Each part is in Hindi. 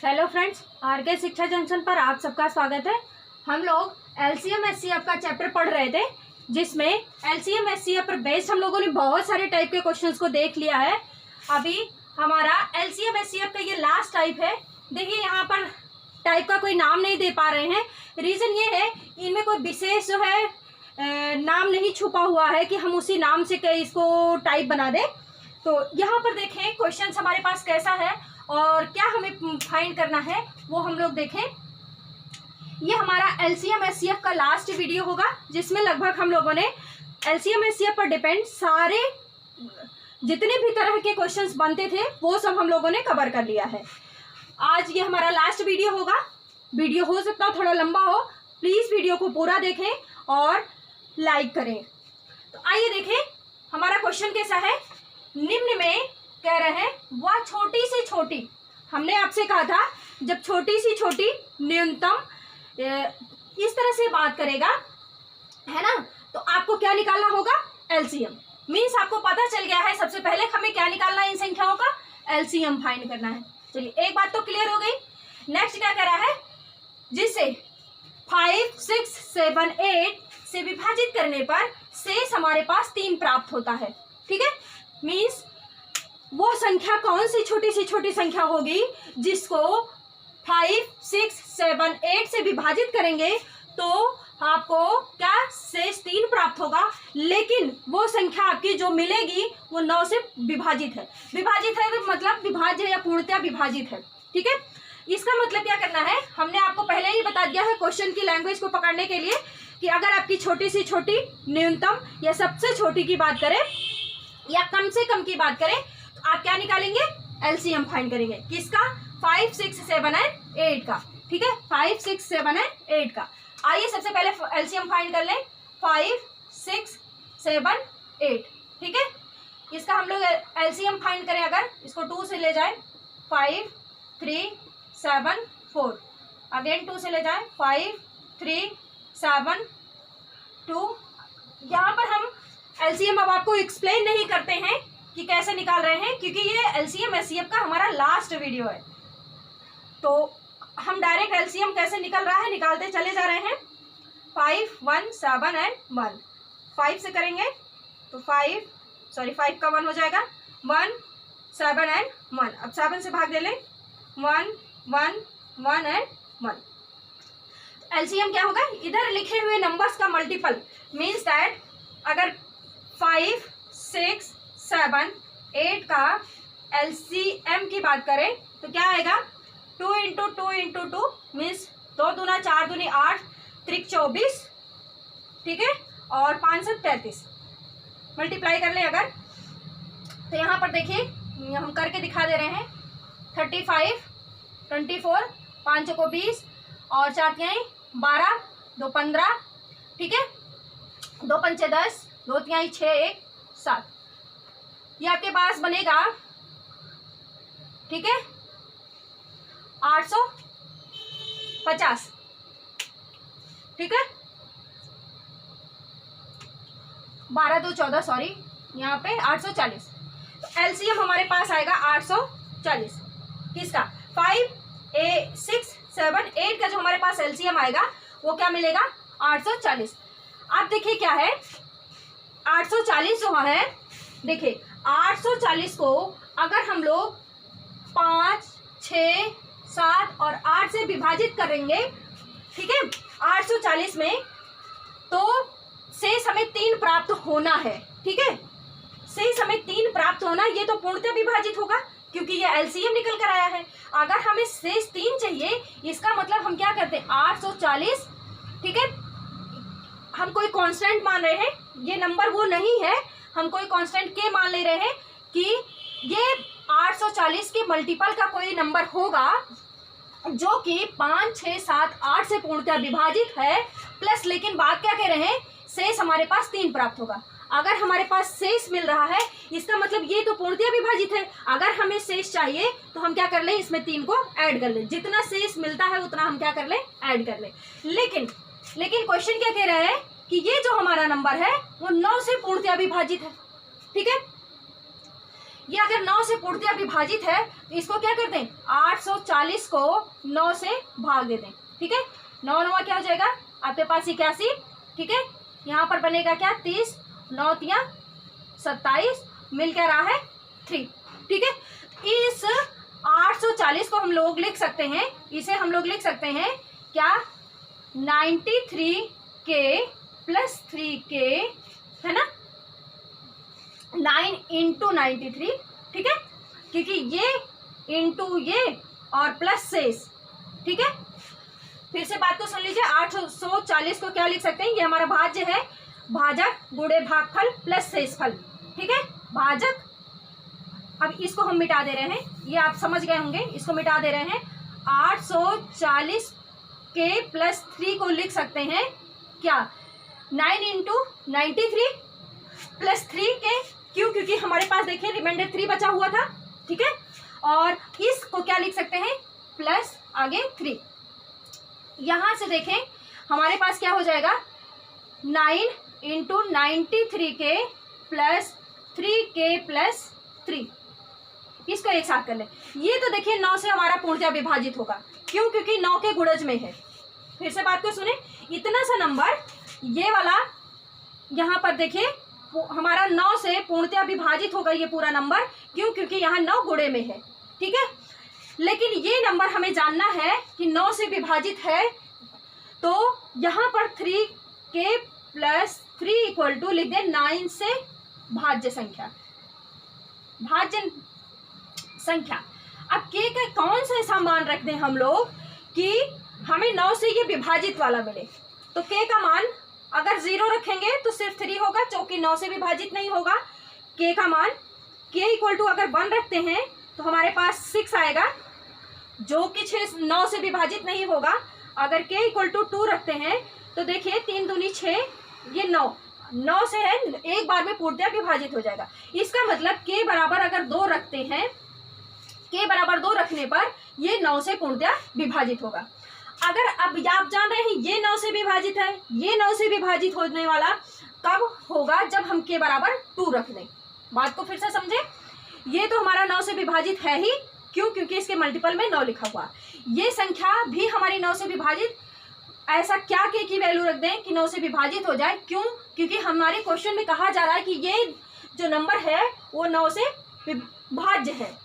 हेलो फ्रेंड्स, आरके शिक्षा जंक्शन पर आप सबका स्वागत है। हम लोग एलसीएम एचसीएफ का चैप्टर पढ़ रहे थे, जिसमें एलसीएम एचसीएफ पर बेस्ड हम लोगों ने बहुत सारे टाइप के क्वेश्चंस को देख लिया है। अभी हमारा एलसीएम एचसीएफ का ये लास्ट टाइप है। देखिए, यहाँ पर टाइप का कोई नाम नहीं दे पा रहे हैं। रीज़न ये है, इनमें कोई विशेष जो है नाम नहीं छुपा हुआ है कि हम उसी नाम से इसको टाइप बना दें। तो यहाँ पर देखें क्वेश्चन हमारे पास कैसा है और क्या हमें फाइंड करना है वो हम लोग देखें। ये हमारा एलसीएम एचसीएफ का लास्ट वीडियो होगा, जिसमें लगभग हम लोगों ने एलसीएम एचसीएफ पर डिपेंड सारे जितने भी तरह के क्वेश्चंस बनते थे वो सब हम लोगों ने कवर कर लिया है। आज ये हमारा लास्ट वीडियो होगा। वीडियो हो सकता है थोड़ा लंबा हो, प्लीज़ वीडियो को पूरा देखें और लाइक करें। तो आइए देखें हमारा क्वेश्चन कैसा है। निम्न में कह रहे हैं वह छोटी से छोटी, हमने आपसे कहा था जब छोटी सी छोटी न्यूनतम इस तरह से बात करेगा, है ना, तो आपको क्या निकालना होगा, एलसीएम। मीन्स आपको पता चल गया है सबसे पहले हमें क्या निकालना है, इन संख्याओं का एलसीएम फाइंड करना है। चलिए, एक बात तो क्लियर हो गई। नेक्स्ट क्या कह रहा है, जिससे 5, 6, 7, 8 से विभाजित करने पर शेष हमारे पास 3 प्राप्त होता है। ठीक है, मीन्स वो संख्या कौन सी छोटी संख्या होगी जिसको 5, 6, 7, 8 से विभाजित करेंगे तो आपको क्या शेष 3 प्राप्त होगा। लेकिन वो संख्या आपकी जो मिलेगी वो 9 से विभाजित है। विभाजित है तो मतलब विभाज्य है या पूर्णतया विभाजित है। ठीक है, इसका मतलब क्या करना है, हमने आपको पहले ही बता दिया है क्वेश्चन की लैंग्वेज को पकड़ने के लिए कि अगर आपकी छोटी से छोटी न्यूनतम या सबसे छोटी की बात करें या कम से कम की बात करें, आप क्या निकालेंगे, एलसीएम फाइंड करेंगे। किसका, 5, 6, 7 एंड 8 का। ठीक है, 5, 6, 7 एंड 8 का। आइए सबसे पहले एलसीएम फाइंड कर लें। 5, 6, 7, 8। ठीक है, इसका हम लोग एलसीएम फाइंड करें, अगर इसको 2 से ले जाए 5, 3, 7, 4, अगेन 2 से ले जाए 5, 3, 7, 2। यहाँ पर हम एलसीएम अब आपको एक्सप्लेन नहीं करते हैं कि कैसे निकाल रहे हैं, क्योंकि ये एलसीएम एचसीएफ का हमारा लास्ट वीडियो है। तो हम डायरेक्ट एलसीएम कैसे निकल रहा है निकालते चले जा रहे हैं। 5, 1, 7 एंड 1। 5 से करेंगे तो 5 का 1 हो जाएगा, 1, 7 एंड 1। अब 7 से भाग दे लें, 1, 1, 1 एंड 1। एलसीएम क्या होगा, इधर लिखे हुए नंबर्स का मल्टीपल। मीन्स दैट अगर 5, 6, 7, 8 का एलसीएम की बात करें तो क्या आएगा, 2 इंटू 2 इंटू 2 मीन्स 2 दूना 4 दूनी 8, त्रिक 24। ठीक है, और 5 से 33 मल्टीप्लाई कर लें अगर, तो यहाँ पर देखिए हम करके दिखा दे रहे हैं। 35, 24, 5 को 20 और 4 तिहाई 12, 2 15। ठीक है, 2 पंचे 10, 2 तिहाई 6, 1 7। ये आपके पास बनेगा, ठीक है, 850। ठीक है, 12, 2, 14, सॉरी, यहाँ पे 840। तो एलसीएम हमारे पास आएगा 840। किसका, 5, 6, 7, 8 का जो हमारे पास एलसीएम आएगा वो क्या मिलेगा, 840। अब देखिए क्या है, 840 जो है, देखिए 840 को अगर हम लोग 5, 6, 7 और 8 से विभाजित करेंगे, ठीक है, 840 में तो शेष हमें 3 प्राप्त होना है। ठीक है, शेष हमें 3 प्राप्त होना, ये तो पूर्णतः विभाजित होगा क्योंकि ये एलसीएम निकल कर आया है। अगर हमें शेष 3 चाहिए, इसका मतलब हम क्या करते हैं, 840। ठीक है, हम कोई कांस्टेंट मान रहे हैं, ये नंबर वो नहीं है, हम कोई कांस्टेंट के मान ले रहे हैं कि ये 840 के मल्टीपल का कोई नंबर होगा जो कि 5, 6, 7, 8 से पूर्णतः विभाजित है प्लस, लेकिन बात क्या कह रहे हैं, शेष हमारे पास 3 प्राप्त होगा। अगर हमारे पास शेष मिल रहा है इसका मतलब ये तो पूर्णतः विभाजित है। अगर हमें शेष चाहिए तो हम क्या कर लें, इसमें 3 को ऐड कर लें, जितना शेष मिलता है उतना हम क्या कर लें, ऐड कर लें। लेकिन क्वेश्चन क्या कह रहा है कि ये जो हमारा नंबर है वो 9 से पूर्णतः विभाजित है। ठीक है, ये अगर 9 से पूर्णतया विभाजित है तो इसको क्या कर दें, 840 को 9 से भाग दे दें। ठीक है, 9 9 क्या हो जाएगा आपके पास 81। ठीक है, यहाँ पर बनेगा क्या 30, 9 तिया 27, मिल क्या रहा है 3। ठीक है, इस 840 को हम लोग लिख सकते हैं, इसे हम लोग लिख सकते हैं क्या 93k प्लस 3k, है ना, 9 इंटू 93। ठीक है, क्योंकि ये इंटू ये और प्लस शेष। ठीक है, फिर से बात को सुन लीजिए, 840 को क्या लिख सकते हैं, ये हमारा भाज्य है, भाजक गुणे भागफल प्लस शेषफल। ठीक है, भाजक, अब इसको हम मिटा दे रहे हैं, ये आप समझ गए होंगे, इसको मिटा दे रहे हैं। 840 के प्लस 3 को लिख सकते हैं क्या 9 इंटू 93 प्लस 3 के, क्यों, क्योंकि हमारे पास देखिए रिमाइंडर 3 बचा हुआ था। ठीक है, और इसको क्या लिख सकते हैं प्लस आगे 3। यहां से देखें हमारे पास क्या हो जाएगा 9 इंटू 93 के प्लस 3k प्लस 3, इसको एक साथ कर ले। ये तो देखिए 9 से हमारा पूर्णतया विभाजित होगा, क्यों, क्योंकि 9 के गुणज में है। फिर से बात को सुने, इतना सा नंबर ये वाला यहाँ पर देखिए हमारा 9 से पूर्णतया विभाजित होगा ये पूरा नंबर, क्यों, क्योंकि यहाँ 9 गुणे में है। ठीक है, लेकिन ये नंबर हमें जानना है कि 9 से विभाजित है, तो यहाँ पर 3k प्लस 3 इक्वल टू लिख दें 9 से भाज्य संख्या, भाज्य संख्या। अब k का कौन सा ऐसा मान रख दें हम लोग कि हमें 9 से ये विभाजित वाला मिले, तो k का मान अगर 0 रखेंगे तो सिर्फ 3 होगा, क्योंकि 9 से विभाजित नहीं होगा। k का मान k इक्वल टू अगर 1 रखते हैं तो हमारे पास 6 आएगा, जो कि 9 से विभाजित नहीं होगा। अगर k इक्वल टू 2 रखते हैं तो देखिए 3 दूनी 6, ये 9 से है, एक बार में पूर्णतया विभाजित हो जाएगा। इसका मतलब k बराबर अगर 2 रखते हैं, k बराबर 2 रखने पर ये 9 से पूर्णतया विभाजित होगा। अगर अब आप जान रहे हैं ये 9 से विभाजित है, ये 9 से विभाजित होने वाला कब होगा, जब हम k बराबर 2 रख दें। बात को फिर से समझे, ये तो हमारा 9 से विभाजित है ही, क्यों, क्योंकि इसके मल्टीपल में 9 लिखा हुआ। ये संख्या भी हमारी 9 से विभाजित, ऐसा क्या k की वैल्यू रख दें कि 9 से विभाजित हो जाए, क्यों, क्योंकि हमारे क्वेश्चन में कहा जा रहा है कि ये जो नंबर है वो 9 से विभाज्य है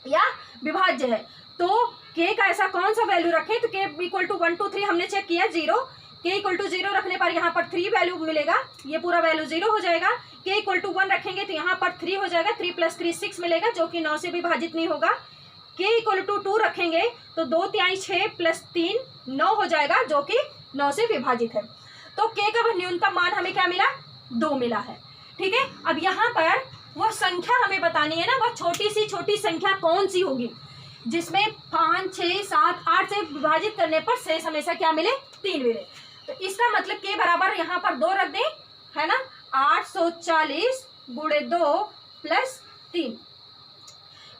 या विभाज्य है। तो k का ऐसा कौन सा वैल्यू रखें, तो k इक्वल टू 1 2 3 हमने चेक किया 0, k इक्वल टू 0 रखने पर यहाँ पर 3 वैल्यू मिलेगा, ये पूरा वैल्यू 0 हो जाएगा। k इक्वल टू 1 रखेंगे तो यहाँ पर 3 हो जाएगा, 3 प्लस 3 6 मिलेगा, जो कि 9 से विभाजित नहीं होगा। k इक्वल टू 2 रखेंगे तो 2 तिहाई 6 प्लस 3 9 हो जाएगा, जो कि 9 से विभाजित है। तो k का न्यूनतम मान हमें क्या मिला 2 मिला है। ठीक है, अब यहाँ पर वो संख्या हमें बतानी है ना, वह छोटी संख्या कौन सी होगी जिसमें 5 6 7 8 से विभाजित करने पर शेष हमेशा क्या मिले 3 मिले। तो इसका मतलब k बराबर यहाँ पर 2 रख दें, है ना, 840 गुणे 2 प्लस 3,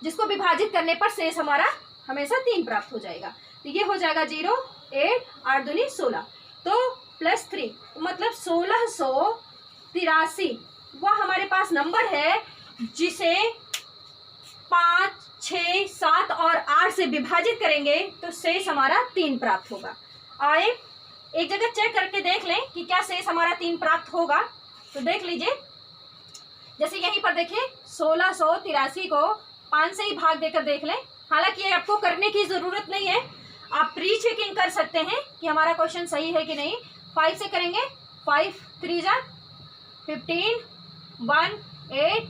जिसको विभाजित करने पर शेष हमारा हमेशा 3 प्राप्त हो जाएगा। तो ये हो जाएगा 0 8 8 दूनी 16, तो प्लस 3, मतलब 1683 वह हमारे पास नंबर है जिसे 5 6 7 और 8 से विभाजित करेंगे तो शेष हमारा 3 प्राप्त होगा। आए एक जगह चेक करके देख लें कि क्या शेष हमारा 3 प्राप्त होगा। तो देख लीजिए, जैसे यहीं पर देखिए 1683 को 5 से ही भाग देकर देख लें। हालांकि ये आपको करने की जरूरत नहीं है, आप प्री चेकिंग कर सकते हैं कि हमारा क्वेश्चन सही है कि नहीं। 5 से करेंगे, 5 3 जा 15 1 8,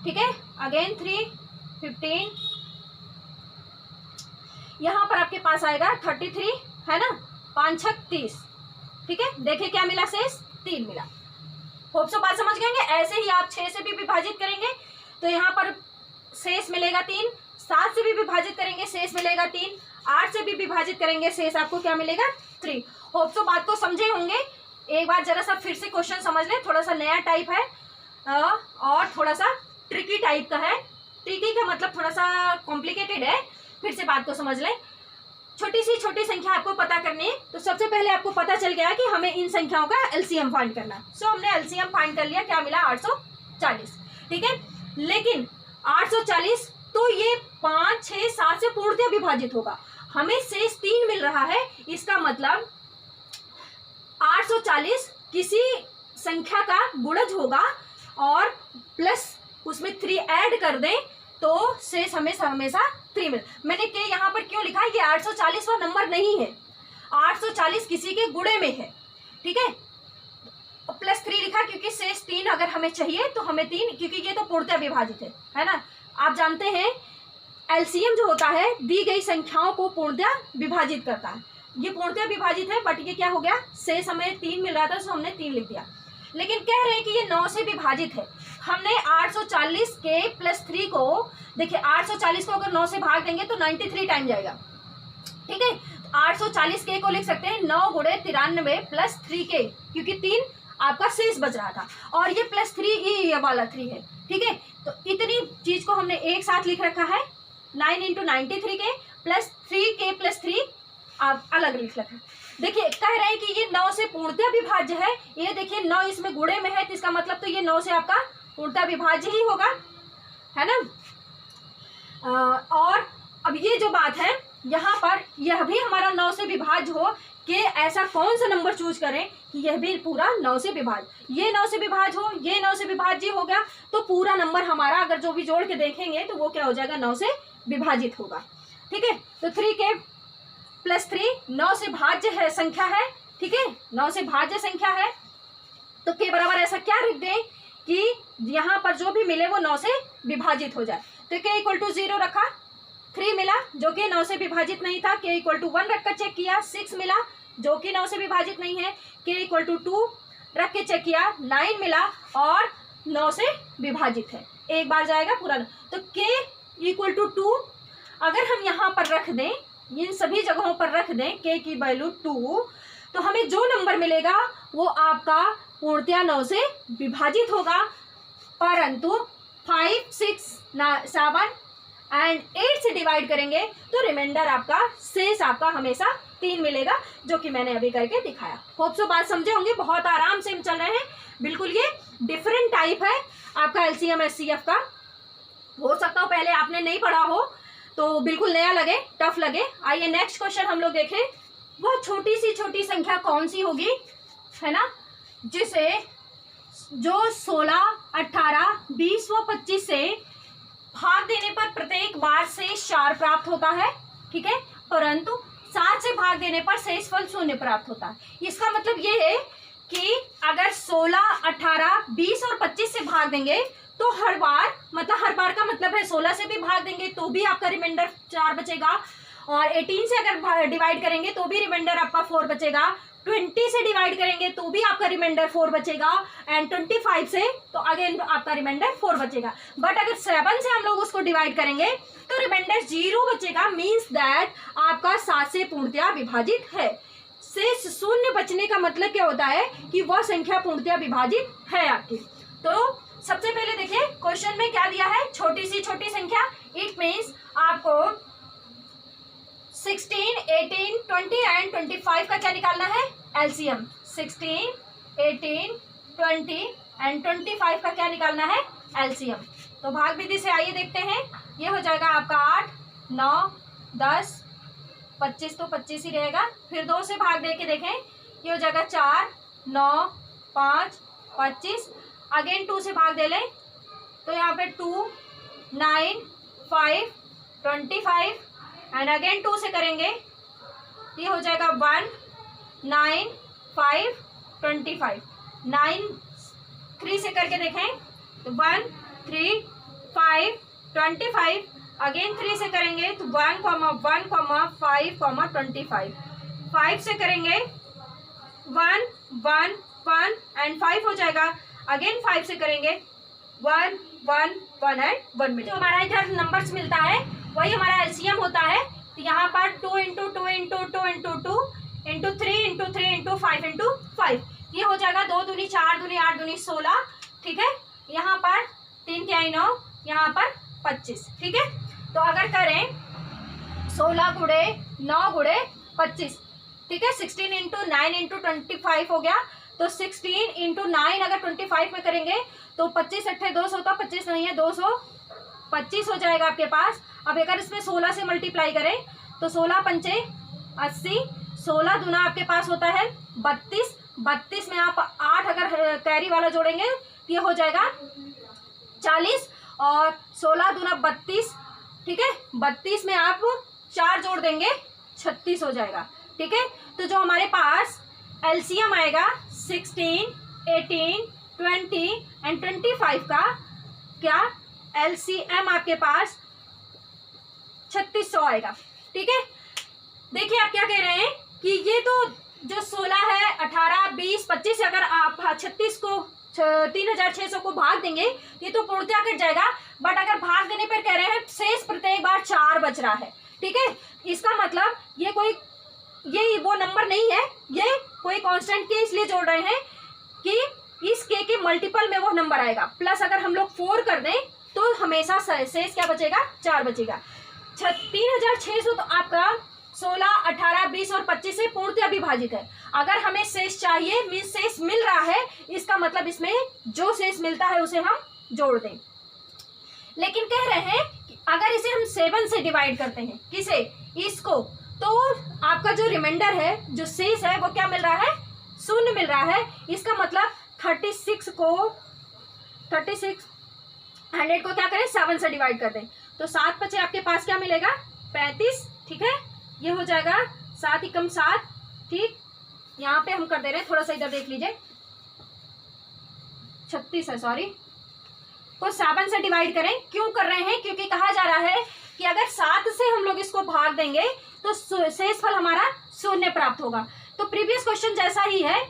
ठीक है, अगेन 3 15, यहाँ पर आपके पास आएगा 33, है ना, 5 6 30, ठीक है। देखिए क्या मिला शेष 3 मिला। होप सो बात समझ गए। ऐसे ही आप 6 से भी विभाजित करेंगे तो यहाँ पर शेष मिलेगा 3, 7 से भी विभाजित करेंगे शेष मिलेगा 3, 8 से भी विभाजित करेंगे शेष आपको क्या मिलेगा 3। होप सो बात को समझे होंगे। एक बार जरा सा फिर से क्वेश्चन समझ लें, थोड़ा सा नया टाइप है और थोड़ा सा ट्रिकी टाइप का है। ट्रिकी का मतलब थोड़ा सा कॉम्प्लिकेटेड है। फिर से बात को समझ लें, छोटी सी छोटी संख्या आपको पता करनी है। तो सबसे पहले आपको पता चल गया कि हमें इन संख्याओं का एलसीएम फाइंड करना है। सो हमने एलसीएम फाइंड कर लिया, क्या मिला 840, ठीक है। लेकिन 840, तो ये 5, 6, 7 से पूर्णतः विभाजित होगा। हमें शेष 3 मिल रहा है, इसका मतलब 840 किसी संख्या का गुणज होगा और प्लस उसमें 3 ऐड कर दें तो शेष हमेशा 3 मिल। मैंने के यहाँ पर क्यों लिखा है, ये 840 वो नंबर नहीं है, 840 किसी के गुणे में है, ठीक है। प्लस 3 लिखा क्योंकि शेष 3 अगर हमें चाहिए तो हमें 3, क्योंकि ये तो पूर्णतः विभाजित है ना। आप जानते हैं एलसीएम जो होता है दी गई संख्याओं को पूर्णतः विभाजित करता है। ये पूर्णतः विभाजित है, बट ये क्या हो गया, शेष हमें 3 मिल रहा था तो हमने 3 लिख दिया। लेकिन कह रहे हैं कि ये 9 से विभाजित है। हमने 840 के प्लस 3 को, देखिए 840 को अगर 9 से भाग देंगे तो 93 टाइम जाएगा, ठीक है। 840 के को लिख सकते हैं 9 गुणे 93 प्लस 3 के, क्योंकि 3 आपका शेष बच रहा था और ये प्लस 3 ये वाला 3 है, ठीक है। तो इतनी चीज को हमने एक साथ लिख रखा है, 9 × 93 के प्लस 3 के प्लस 3 आप अलग लिख रखा है। देखिए कह रहे हैं कि ये 9 से पूर्णतः विभाज्य है। ये देखिए 9 इसमें गुणे में है, तो इसका मतलब तो ये 9 से आपका पूर्णतः विभाज्य ही होगा, है ना। और अब ये जो बात है यहाँ पर, यह भी हमारा 9 से विभाज्य हो कि ऐसा कौन सा नंबर चूज करें कि यह भी पूरा 9 से विभाज्य, ये 9 से विभाज्य हो, ये 9 से विभाज्य हो गया, तो पूरा नंबर हमारा अगर जो भी जोड़ के देखेंगे तो वो क्या हो जाएगा, 9 से विभाजित होगा, ठीक है। तो 3 के प्लस 3 9 से भाज्य है संख्या है, ठीक है, 9 से भाज्य संख्या है। तो के बराबर ऐसा क्या लिख दें कि यहाँ पर जो भी मिले वो 9 से विभाजित हो जाए। तो के इक्वल टू 0 रखा, 3 मिला जो कि 9 से विभाजित नहीं था। के इक्वल टू 1 रखकर चेक किया, 6 मिला जो कि 9 से विभाजित नहीं है। के इक्वल टू 2 रख के चेक किया, 9 मिला और 9 से विभाजित है, एक बार जाएगा पूरा। तो के इक्वल टू 2 अगर हम यहाँ पर रख दें, इन सभी जगहों पर रख दें के की वैल्यू 2, तो हमें जो नंबर मिलेगा वो आपका पूर्णतः 9 से विभाजित होगा। परंतु 5, 6, 7 एंड 8 से डिवाइड करेंगे तो रिमाइंडर आपका शेष आपका हमेशा 3 मिलेगा, जो कि मैंने अभी करके दिखाया। होप सो बात समझे होंगे, बहुत आराम से हम चल रहे हैं। बिल्कुल ये डिफरेंट टाइप है आपका एलसीएम एचसीएफ का। हो सकता हो पहले आपने नहीं पढ़ा हो तो बिल्कुल नया लगे, टफ लगे। आइए नेक्स्ट क्वेश्चन हम लोग देखें। वो छोटी सी संख्या कौन सी होगी, है ना, जिसे जो 16, 18, 20 व 25 से भाग देने पर प्रत्येक बार शेष 4 प्राप्त होता है, ठीक है, परंतु 7 से भाग देने पर शेषफल 0 प्राप्त होता है। इसका मतलब ये है कि अगर 16, 18, 20 और 25 से भाग देंगे तो हर बार का मतलब है 16 से भी भाग देंगे तो भी आपका रिमाइंडर 4 बचेगा, और 18 से अगर डिवाइड करेंगे तो भी रिमाइंडर आपका 4 बचेगा, 20 से डिवाइड करेंगे तो भी आपका रिमाइंडर 4 बचेगा, एंड 25 से तो अगेन आपका रिमाइंडर 4 बचेगा। बट अगर 7 से हम लोग उसको डिवाइड करेंगे तो रिमाइंडर 0 बचेगा, मीन्स दैट आपका 7 से पूर्णतः विभाजित है। शेष 0 बचने का मतलब क्या होता है कि वह संख्या पूर्णतः विभाजित है आपकी। तो सबसे पहले देखिए क्वेश्चन में क्या दिया है, छोटी संख्या। इट मीन्स आपको 16, 18, 20 एंड 25 का क्या निकालना है, एलसीएम। 16, 18, 20 एंड 25 का क्या निकालना है, एलसीएम। तो भाग विधि से आइए देखते हैं। ये हो जाएगा आपका 8, 9, 10, 25 तो 25 ही रहेगा। फिर 2 से भाग दे के देखें, ये हो जाएगा 4, 9, 5, 25। अगेन 2 से भाग दे लें तो यहाँ पे 2, 9, 5, 25 एंड अगेन 2 से करेंगे, ये हो जाएगा 1, 9, 5, 25। 9, 3 से करके देखें तो 1, 3, 5, 25। अगेन 3 से करेंगे तो 1, 1, 5, 25। 5 से करेंगे 1, 1, 1 एंड 5 हो जाएगा। अगेन 5 से करेंगे 1, 1, 1 एंड 1 मिलेगा। तो हमारा इधर नंबर्स मिलता है वही हमारा एलसीएम होता है। तो यहाँ पर 2 × 2 × 2 × 2 × 3 × 3 × 5 × 5, ये हो जाएगा 2 दूनी 4 दूनी 8 दूनी 16, ठीक है। यहाँ पर 3 के 9, यहाँ पर 25, ठीक है। तो अगर करें 16 गुणे 9 गुणे 25, ठीक है, 16 × 9 × 25 हो गया। तो 16 × 9 अगर 25 में करेंगे तो 25 × 8 200 होता, 25 नहीं है 200, 25 हो जाएगा आपके पास। अब अगर इसमें 16 से मल्टीप्लाई करें तो 16 पंचे 80, 16 दूना आपके पास होता है 32, 32 में आप 8 अगर कैरी वाला जोड़ेंगे तो ये हो जाएगा 40, और 16 दूना 32, ठीक है, 32 में आप 4 जोड़ देंगे 36 हो जाएगा, ठीक है। तो जो हमारे पास एलसीएम आएगा 16, 18, 20 एंड 25 का, क्या एलसीएम आपके पास 3600 आएगा, ठीक है। देखिए आप क्या कह रहे हैं कि ये तो जो 16 है, 18, 20, 25 से अगर आप 36 को 3600 को भाग देंगे ये तो पूर्णतः कट जाएगा, बट अगर भाग देने पर कह रहे हैं शेष प्रत्येक बार 4 बच रहा है, ठीक है। इसका मतलब ये वो नंबर नहीं है, ये कोई कांस्टेंट के इसलिए जोड़ रहे हैं कि इस के मल्टीपल में वो नंबर आएगा, प्लस अगर हम लोग 4 कर दें तो हमेशा शेष क्या बचेगा, 4 बचेगा। 3600 तो आपका 16, 18, 20 और 25 से पूर्णतः विभाजित है। अगर हमें शेष चाहिए, मीन शेष मिल रहा है, इसका मतलब इसमें जो शेष मिलता है उसे हम जोड़ दें। लेकिन कह रहे हैं कि अगर इसे हम 7 से डिवाइड करते हैं, किसे, इसको, तो आपका जो रिमाइंडर है, जो शेष है, वो क्या मिल रहा है, शून्य मिल रहा है। इसका मतलब 3600 को क्या करें, 7 से डिवाइड कर दें तो 7 बचे आपके पास क्या मिलेगा, 35, ठीक है। ये हो जाएगा 7 एकम 7, ठीक। यहाँ पे हम कर दे रहे हैं, थोड़ा सा इधर देख लीजिए, 36 है, सॉरी, को 7 से डिवाइड करें। क्यों कर रहे हैं, क्योंकि कहा जा रहा है कि अगर 7 से हम लोग इसको भाग देंगे तो शेषफल हमारा शून्य प्राप्त होगा। तो प्रीवियस क्वेश्चन जैसा ही है,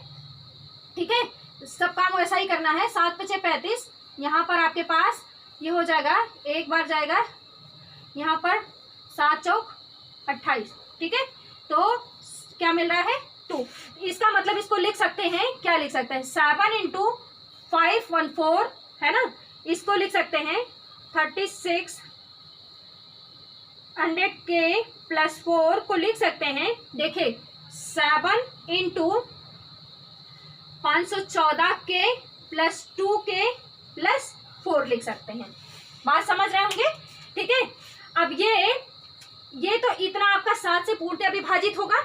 ठीक है, सब काम वैसा ही करना है। 7 बचे 35, यहाँ पर आपके पास ये हो जाएगा, एक बार जाएगा यहाँ पर, 7 चौक 28, ठीक है। तो क्या मिल रहा है, 2। इसका मतलब इसको लिख सकते हैं, क्या लिख सकते हैं, 7 × 514 है ना, इसको लिख सकते हैं 3600K + 4 को लिख सकते हैं। देखिए 7 × 514K + 2K + 4 लिख सकते हैं। बात समझ रहे होंगे, ठीक है। अब ये तो इतना आपका 7 से पूर्णतः विभाजित होगा,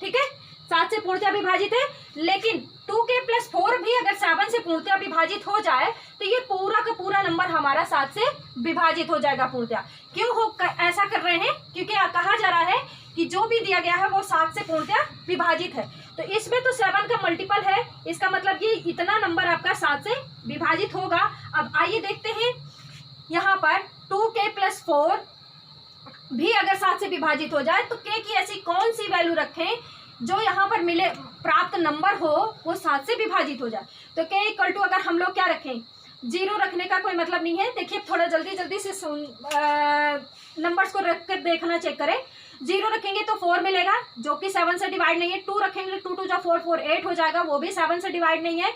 ठीक है, 7 से पूर्णतः विभाजित है। लेकिन 2K + 4 भी अगर 7 से पूर्णतः विभाजित हो जाए तो ये पूरा का पूरा नंबर हमारा 7 से विभाजित हो जाएगा पूर्णतः। क्यों ऐसा कर रहे हैं, क्योंकि कहा जा रहा है कि जो भी दिया गया है वो 7 से पूर्णतः विभाजित है। तो इसमें तो 7 का मल्टीपल है, इसका मतलब ये इतना नंबर आपका 7 से विभाजित होगा। अब आइए देखते हैं, यहाँ पर 2K + 4 भी अगर 7 से विभाजित हो जाए तो K की ऐसी कौन सी वैल्यू रखें जो यहाँ पर मिले, प्राप्त नंबर हो वो 7 से विभाजित हो जाए। तो K = अगर हम लोग क्या रखें, 0 रखने का कोई मतलब नहीं है। देखिए थोड़ा जल्दी से नंबर्स को रख कर देखना, चेक करें। 0 रखेंगे तो 4 मिलेगा जो कि 7 से डिवाइड नहीं है। 2 रखेंगे, 2 2 4 4 8 हो जाएगा, वो भी 7 से डिवाइड नहीं है।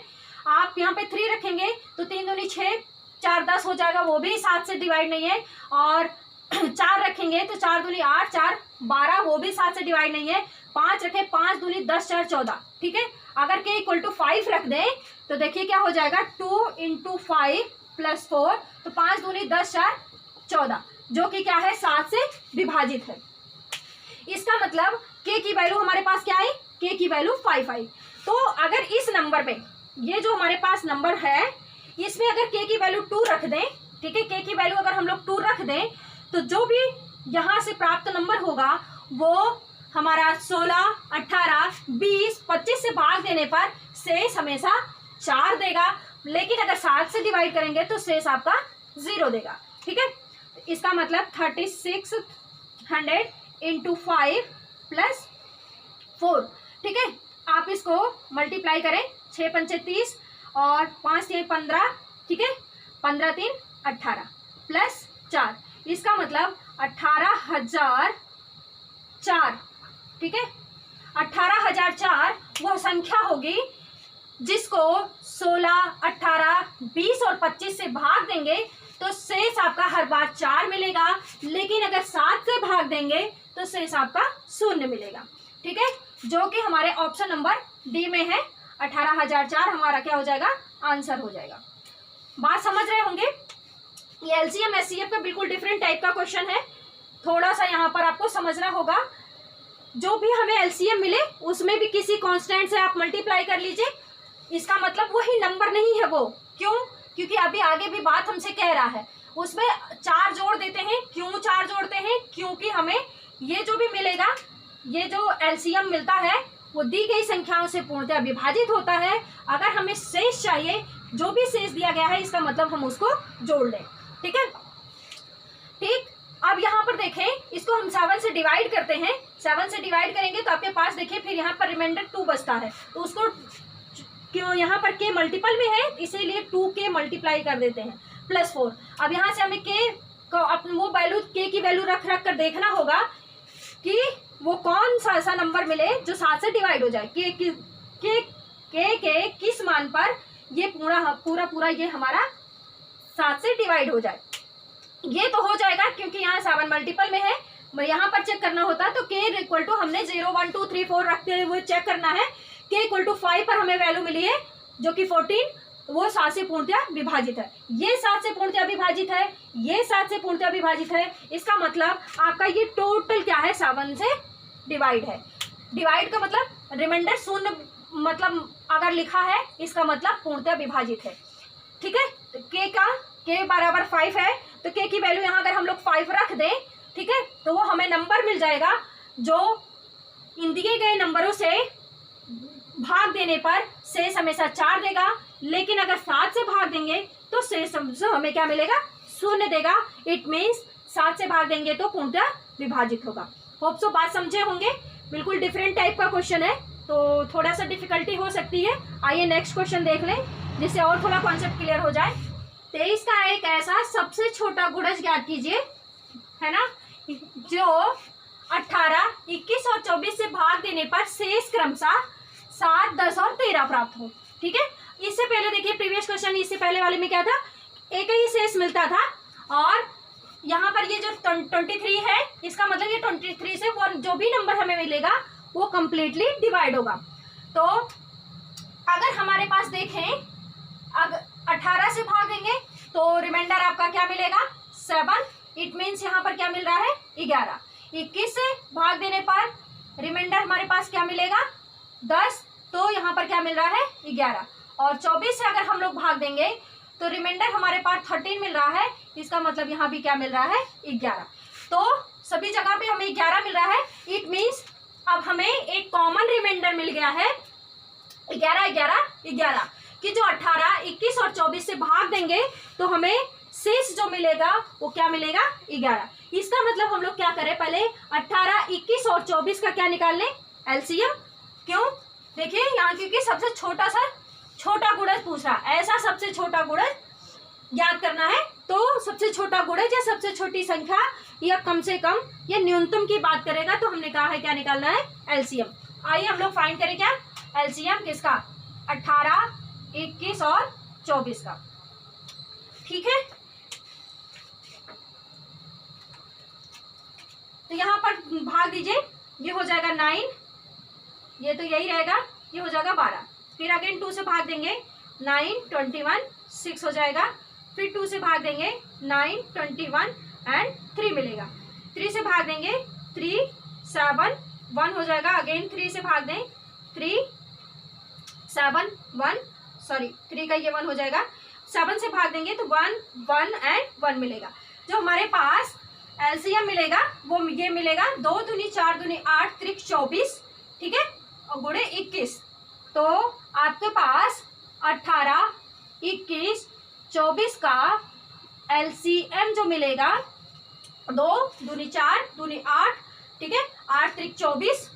आप यहाँ पे 3 रखेंगे तो 3 दूनी 6, 4 10 हो जाएगा, वो भी 7 से डिवाइड नहीं है। और 4 रखेंगे तो 4 दूनी 8, 4 12, वो भी 7 से डिवाइड नहीं है। 5 रखें, 5 दूनी 10, 4 14, ठीक है। अगर K = 5 रख दें तो देखिए क्या हो जाएगा, 2 × 5 + 4, तो 5 दूनी 10, 4 14, जो कि क्या है, 7 से विभाजित है। इसका मतलब K की वैल्यू हमारे पास क्या है, K की वैल्यू 5 आई। तो अगर इस नंबर में, ये जो हमारे पास नंबर है, इसमें अगर K की वैल्यू 2 रख दें, ठीक है, K की वैल्यू अगर हम लोग 2 रख दें तो जो भी यहाँ से प्राप्त नंबर होगा वो हमारा 16, 18, 20, 25 से भाग देने पर शेष हमेशा 4 देगा। लेकिन अगर 7 से डिवाइड करेंगे तो शेष आपका 0 देगा, ठीक है। इसका मतलब 3600 × 5 + 4, ठीक है। आप इसको मल्टीप्लाई करें, 6 पंचे 30 और 5 3 15, ठीक है, 15 3 18 + 4, इसका मतलब 18,004, ठीक है। 18,004 वह संख्या होगी जिसको 16, 18, 20 और 25 से भाग देंगे तो शेष आपका हर बार 4 मिलेगा। लेकिन अगर 7 से भाग देंगे तो शेष आपका 0 मिलेगा, ठीक है, जो कि हमारे ऑप्शन नंबर डी में है। 18,004 हमारा क्या हो जाएगा, आंसर हो जाएगा। बात समझ रहे होंगे। ये एलसीएम एचसीएफ का बिल्कुल डिफरेंट टाइप का क्वेश्चन है, थोड़ा सा यहाँ पर आपको समझना होगा। जो भी हमें एलसीएम मिले उसमें भी किसी कांस्टेंट से आप मल्टीप्लाई कर लीजिए, इसका मतलब वही नंबर नहीं है वो। क्यों? क्योंकि अभी आगे भी बात हमसे कह रहा है, उसमें 4 जोड़ देते हैं। क्यों 4 जोड़ते हैं? क्योंकि हमें ये जो भी मिलेगा, ये जो एलसीएम मिलता है वो दी गई संख्याओं से पूर्णतः विभाजित होता है। अगर हमें शेष चाहिए, जो भी शेष दिया गया है, इसका मतलब हम उसको जोड़ लें। ठीक है, ठीक। अब यहाँ पर देखें, इसको हम 7 से डिवाइड करते हैं। 7 से डिवाइड करेंगे तो आपके पास देखिए फिर यहाँ पर रिमाइंडर 2 बचता है, तो उसको क्यों यहाँ पर के मल्टीपल में है इसीलिए 2 के मल्टीप्लाई कर देते हैं प्लस 4। अब यहाँ से हमें के को अपने वो वैल्यू के की वैल्यू रख कर देखना होगा कि वो कौन सा ऐसा नंबर मिले जो 7 से डिवाइड हो जाए। के किस मान पर ये पूरा ये हमारा 7 से डिवाइड हो जाए। ये तो हो जाएगा क्योंकि यहाँ 7 मल्टीपल में है। यहाँ पर चेक करना होता है तो के इक्वल टू हमने 0 1 2 3 4 रखते हुए चेक करना है। के इक्वल टू 5 पर हमें वैल्यू मिली है जो कि 14, वो 7 से पूर्णतः विभाजित है। ये 7 से पूर्णतः विभाजित है, ये 7 से पूर्णतः विभाजित है। इसका मतलब आपका ये टोटल क्या है, 7 से डिवाइड है। डिवाइड का मतलब रिमाइंडर शून्य, मतलब अगर लिखा है इसका मतलब पूर्णतः विभाजित है। ठीक है, तो के बराबर 5 है तो के की वैल्यू यहाँ अगर हम लोग 5 रख दें, ठीक है, तो वो हमें नंबर मिल जाएगा जो इन दिए गए नंबरों से भाग देने पर शेष हमेशा 4 देगा, लेकिन अगर 7 से भाग देंगे तो शेष हमें क्या मिलेगा, 0 देगा। इट मीन्स 7 से भाग देंगे तो पूर्णतः विभाजित होगा। होप सो बात समझे होंगे। बिल्कुल डिफरेंट टाइप का क्वेश्चन है तो थोड़ा सा डिफिकल्टी हो सकती है। आइए नेक्स्ट क्वेश्चन देख लें जिससे और थोड़ा कॉन्सेप्ट क्लियर हो जाए। 23 का एक ऐसा सबसे छोटा गुणज ज्ञात कीजिए, है ना, जो 18, 21 और 24 से भाग देने पर शेष क्रमशः 7, 10 और 13 प्राप्त हो। ठीक है, इससे पहले देखिए प्रीवियस क्वेश्चन, इससे पहले वाले में क्या था, एक ही शेष मिलता था और यहाँ पर ये जो 23 है इसका मतलब ये 23 से वो जो भी नंबर हमें मिलेगा वो कंप्लीटली डिवाइड होगा। तो अगर हमारे पास देखें, अगर 18 से भाग देंगे तो रिमाइंडर आपका क्या मिलेगा, 7। इट मीन्स यहाँ पर क्या मिल रहा है, 11। 21 से भाग देने पर रिमाइंडर हमारे पास क्या मिलेगा, 10, तो यहाँ पर क्या मिल रहा है, 11। और 24 से अगर हम लोग भाग देंगे तो रिमाइंडर हमारे पास 13 मिल रहा है, इसका मतलब यहाँ भी क्या मिल रहा है, 11। तो सभी जगह पे हमें 11 मिल रहा है। इट मीन्स अब हमें एक कॉमन रिमाइंडर मिल गया है 11 11 11 कि जो 18, 21 और 24 से भाग देंगे तो हमें शेष जो मिलेगा वो क्या मिलेगा, 11। इसका मतलब हम लोग क्या करें, पहले 18, 21 और 24 का क्या निकाल लें, एलसीएम। क्यों, देखिए यहाँ क्योंकि सबसे छोटा गुणज पूछ रहा, ऐसा सबसे छोटा गुणज ज्ञात करना है तो सबसे छोटा गुणज या सबसे छोटी संख्या या कम से कम या न्यूनतम की बात करेगा, तो हमने कहा है क्या निकालना है, एलसीएम। आइए हम लोग फाइंड करें क्या एलसीएम किसका, 18, 21 और 24 का। ठीक है, तो यहाँ पर भाग दीजिए, ये हो जाएगा 9, ये तो यही रहेगा, ये हो जाएगा 12। फिर अगेन 2 से भाग देंगे, 9, 21, 6 हो जाएगा। फिर 2 से भाग देंगे, 9, 21 एंड 3 मिलेगा। 3 से भाग देंगे, 3, 7, 1 हो जाएगा। अगेन 3 से भाग दें, 3, 7, 1, सॉरी 3 का ये 1 हो जाएगा। 7 से भाग देंगे तो 1, 1 एंड 1 मिलेगा। जो हमारे पास एलसीएम मिलेगा वो ये मिलेगा 2 दूनी 4 दूनी 8 त्रिक 24, ठीक है, और गुणे 21। तो आपके पास 18, 21, 24 का एलसीएम जो मिलेगा 2 दूनी 4 दूनी 8, ठीक है, 8 त्रिक 24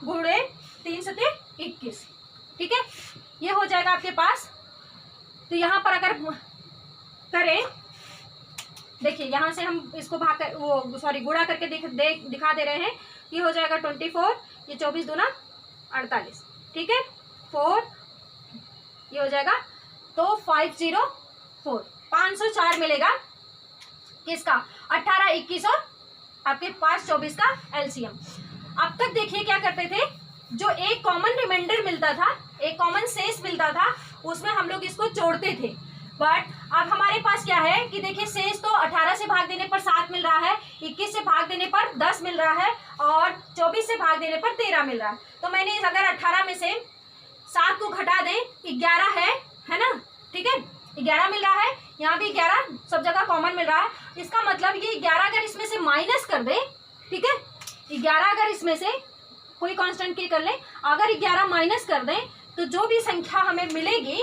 गुणे 3 सते 21, ठीक है, ये हो जाएगा आपके पास। तो यहाँ पर अगर करें, देखिए यहाँ से हम इसको भाग कर वो सॉरी गुणा करके दिखा दे रहे हैं। ये हो जाएगा 24, ये 24 दूना 48, ठीक है, 4 ये हो जाएगा, तो 504 504 मिलेगा किसका, 18, 21 और आपके पास 24 का एलसीएम। अब तक देखिए क्या करते थे, जो एक कॉमन रिमाइंडर मिलता था, एक कॉमन शेष मिलता था, उसमें हम लोग इसको जोड़ते थे। बट अब हमारे पास क्या है कि देखिए शेष तो 18 से भाग देने पर 7 मिल रहा है, 21 से भाग देने पर 10 मिल रहा है और 24 से भाग देने पर 13 मिल रहा है। तो मैंने अगर 18 में से 7 को घटा दें, 11 है ना, ठीक है, 11 मिल रहा है, यहाँ भी 11 सब जगह कॉमन मिल रहा है। इसका मतलब ये 11 अगर इसमें से माइनस कर दे, ठीक है, 11 अगर इसमें से कोई कांस्टेंट के कर लें, अगर 11 माइनस कर दें तो जो भी संख्या हमें मिलेगी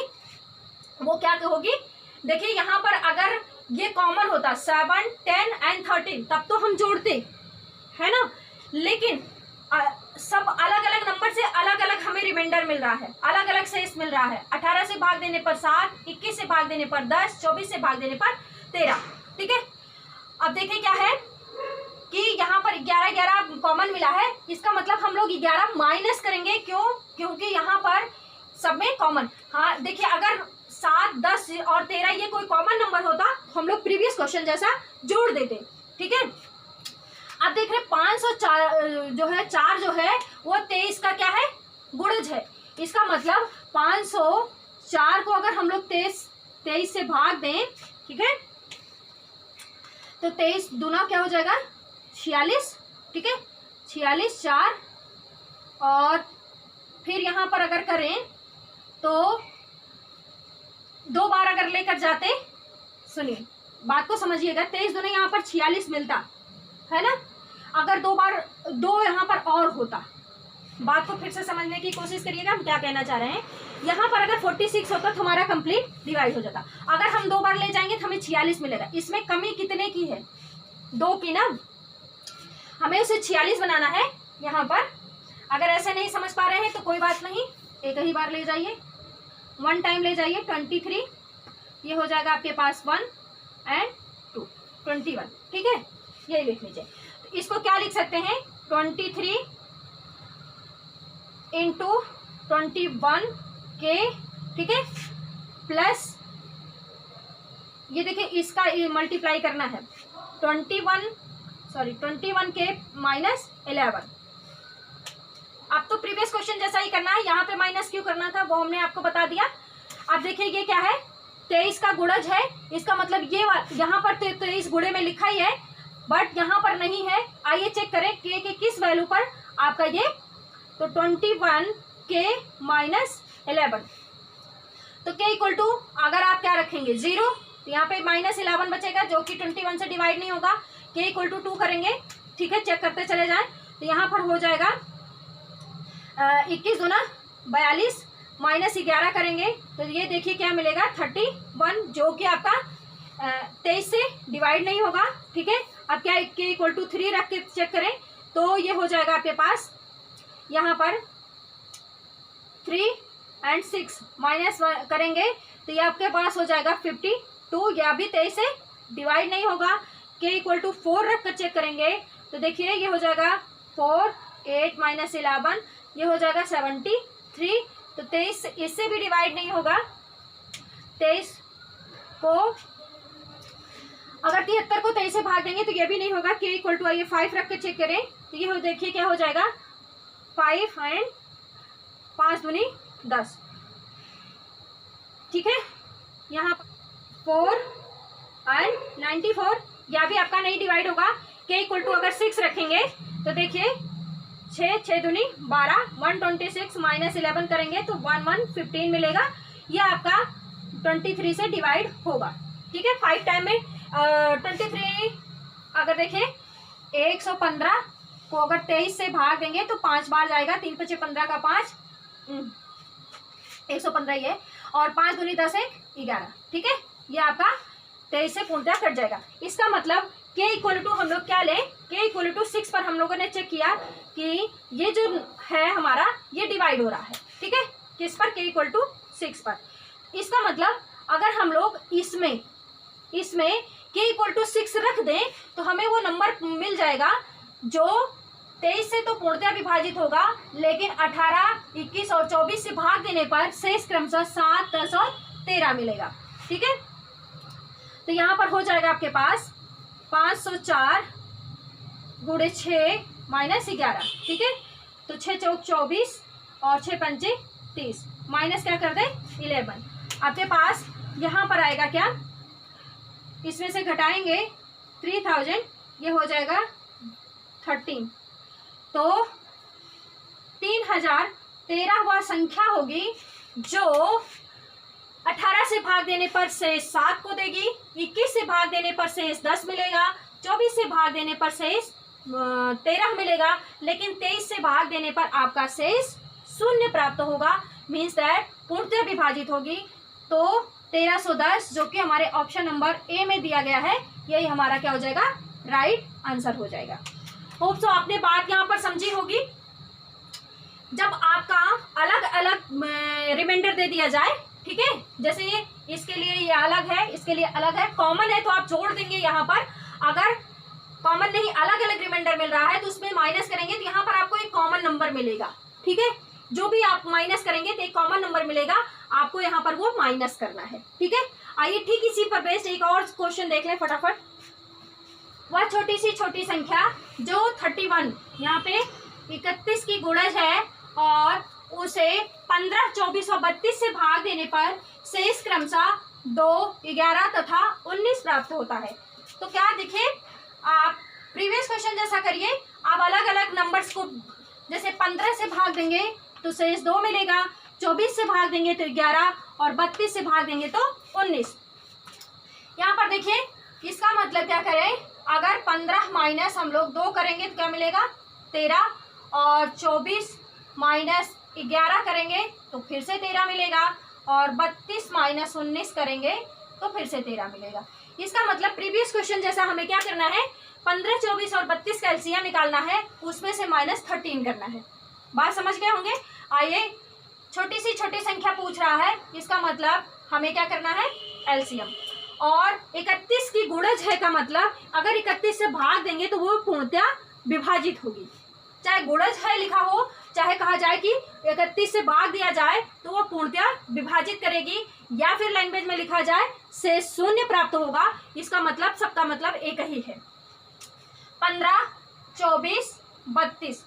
वो क्या होगी, देखिए यहाँ पर अगर ये कॉमन होता 7, 10 एंड 13 तब तो हम जोड़ते, है ना, लेकिन सब अलग अलग नंबर से अलग अलग हमें रिमाइंडर मिल रहा है, अलग अलग शेष मिल रहा है। 18 से भाग देने पर 7, 21 से भाग देने पर 10, 24 से भाग देने पर 13, ठीक है। अब देखिए क्या है कि यहाँ पर 11 कॉमन मिला है, इसका मतलब हम लोग 11 माइनस करेंगे, क्यों, क्योंकि यहाँ पर सब में कॉमन, हाँ देखिए अगर 7, 10 और 13 ये कोई कॉमन नंबर होता हम लोग प्रीवियस क्वेश्चन जैसा जोड़ देते, ठीक है। अब देख रहे 504 जो है, 4 जो है वो 23 का क्या है, गुणज है। इसका मतलब 504 को अगर हम लोग 23 से भाग दें, ठीक है, तो 23 दूना क्या हो जाएगा 46, ठीक है, 46 4 और फिर यहाँ पर अगर करें तो 2 बार अगर लेकर जाते, सुनिए बात को समझिएगा, 23 दूना यहाँ पर 46 मिलता है ना, अगर 2 बार 2 यहाँ पर और होता, बात को फिर से समझने की कोशिश करिएगा हम क्या कहना चाह रहे हैं। यहाँ पर अगर 46 होता तो हमारा कंप्लीट डिवाइड हो जाता, अगर हम 2 बार ले जाएंगे तो हमें 46 मिलेगा। इसमें कमी कितने की है, 2 की ना, हमें उसे 46 बनाना है। यहाँ पर अगर ऐसे नहीं समझ पा रहे हैं तो कोई बात नहीं, एक ही बार ले जाइए, 1 टाइम ले जाइए, 23 ये हो जाएगा आपके पास 1 एंड 2 21, ठीक है, यही लिख लीजिए। तो इसको क्या लिख सकते हैं, 23 इंटू 21 के, ठीक है, प्लस ये देखिए इसका मल्टीप्लाई करना है 21 के माइनस 11। अब तो प्रीवियस क्वेश्चन जैसा ही करना है, यहाँ पे माइनस क्यों करना था वो हमने आपको बता दिया। अब देखिए ये क्या है, 23 का गुणज है, इसका मतलब ये यहाँ पर 23 गुणे में लिखा ही है बट यहाँ पर नहीं है। आइए चेक करें के किस वैल्यू पर आपका ये, तो 21 के माइनस 11, तो के इक्वल टू अगर आप क्या रखेंगे 0, तो यहाँ पे माइनस 11 बचेगा जो कि 21 से डिवाइड नहीं होगा, के इक्वल टू 2 करेंगे, ठीक है, चेक करते चले जाएं। तो यहाँ पर हो जाएगा 21 दूना 42 माइनस 11 करेंगे तो ये देखिए क्या मिलेगा 31, जो कि आपका 23 से डिवाइड नहीं होगा, ठीक है। अब क्या के इक्वल टू 3 रख के चेक करें तो ये हो जाएगा आपके पास यहाँ पर 3 एंड 6 माइनस करेंगे तो ये आपके पास हो जाएगा 52, या भी 23 से डिवाइड नहीं होगा। के इक्वल टू 4 रख कर चेक करेंगे तो देखिए ये हो जाएगा 4, 8 माइनस 11 ये हो जाएगा 73, तो 23 इससे भी डिवाइड नहीं होगा। 23 को अगर 73 को 23 से भाग देंगे तो ये भी नहीं होगा। के इक्वल टू आइए 5 रख के चेक करें तो ये हो, देखिए क्या हो जाएगा 5 एंड 5 दूनी 10, ठीक है। यहाँ 4 एंड 94 या भी आपका नहीं डिवाइड होगा। के इक्वल टू अगर 6 रखेंगे तो देखिए 6 दूनी 12, 126 माइनस 11 करेंगे तो 15 मिलेगा, ये आपका 23 से डिवाइड होगा, ठीक है। 5 टाइम में 23 अगर देखें 115 को अगर 23 से भाग देंगे तो 5 बार जाएगा, 3 × 5 = 15 का 5 115 ही है, और 5 दूनी 10 11, ठीक है। ये आपका 23 से पूर्णतः कट जाएगा। इसका मतलब के इक्वल टू हम लोग क्या लें, के इक्वल टू 6 पर हम लोगों ने चेक किया कि ये जो है हमारा ये डिवाइड हो रहा है, ठीक है, किस पर, के इक्वल टू 6 पर। इसका मतलब अगर हम लोग इसमें के इक्वल टू 6 रख दें तो हमें वो नंबर मिल जाएगा जो 23 से तो पूर्णतः विभाजित होगा, लेकिन 18, 21 और 24 से भाग देने पर शेष क्रमशः 7, 10 और 13 मिलेगा, ठीक है। तो यहाँ पर हो जाएगा आपके पास 504 गुणे 6 माइनस 11, ठीक है। तो 6 चौक 24 और 6 पंचे 30 माइनस क्या कर दें 11, आपके पास यहाँ पर आएगा क्या, इसमें से घटाएंगे 3000, ये हो जाएगा 13। तो 3013वां संख्या होगी जो 18 से भाग देने पर शेष 7 को देगी, 21 से भाग देने पर शेष 10 मिलेगा, 24 से भाग देने पर शेष 13 मिलेगा, लेकिन 23 से भाग देने पर आपका शेष 0 प्राप्त होगा। मीन्स दैट पूर्णतः विभाजित होगी। तो 1310 जो कि हमारे ऑप्शन नंबर ए में दिया गया है, यही हमारा क्या हो जाएगा, राइट आंसर हो जाएगा। होप सो आपने बात यहाँ पर समझी होगी। जब आपका अलग अलग रिमाइंडर दे दिया जाए, ठीक है, जैसे ये इसके लिए ये अलग है, इसके लिए अलग है, कॉमन है तो आप जोड़ देंगे यहाँ पर। अगर कॉमन नहीं अलग अलग रिमाइंडर मिल रहा है तो उसमें माइनस करेंगे तो यहाँ पर आपको एक कॉमन नंबर मिलेगा, ठीक है। जो भी आप माइनस करेंगे तो एक कॉमन नंबर मिलेगा, आपको यहाँ पर वो माइनस करना है, ठीक है। आइए ठीक इसी पर बेस्ड एक और क्वेश्चन देख लें फटाफट। वह छोटी सी छोटी संख्या जो 31 यहाँ पे 31 की गुणज है और उसे 15, 24 और 32 से भाग देने पर शेष क्रमशः 2, 11 तथा 19 प्राप्त होता है। तो क्या देखिए, आप प्रीवियस क्वेश्चन जैसा करिए, आप अलग अलग नंबर्स को, जैसे 15 से भाग देंगे तो शेष 2 मिलेगा, 24 से भाग देंगे तो 11 और 32 से भाग देंगे तो 19। यहाँ पर देखिए इसका मतलब क्या करें, अगर 15 माइनस हम लोग 2 करेंगे तो क्या मिलेगा 13, और 24 माइनस 11 करेंगे तो फिर से 13 मिलेगा, और 32 माइनस 19 करेंगे तो फिर से 13 मिलेगा। इसका मतलब प्रीवियस क्वेश्चन जैसा हमें क्या करना है, 15, 24 और 32 का एलसीएम निकालना है, उसमें से -13 करना है। बात समझ गए होंगे। आइए छोटी सी छोटी संख्या पूछ रहा है, इसका मतलब हमें क्या करना है, एलसीएम। और 31 की गुणज है का मतलब अगर 31 से भाग देंगे तो वो पूर्णतः विभाजित होगी। चाहे गुणज है लिखा हो, चाहे कहा जाए कि 31 से भाग दिया जाए तो वो पूर्णतः विभाजित करेगी, या फिर लैंग्वेज में लिखा जाए से 0 प्राप्त होगा। इसका मतलब सबका मतलब एक ही है। 15, 24, 32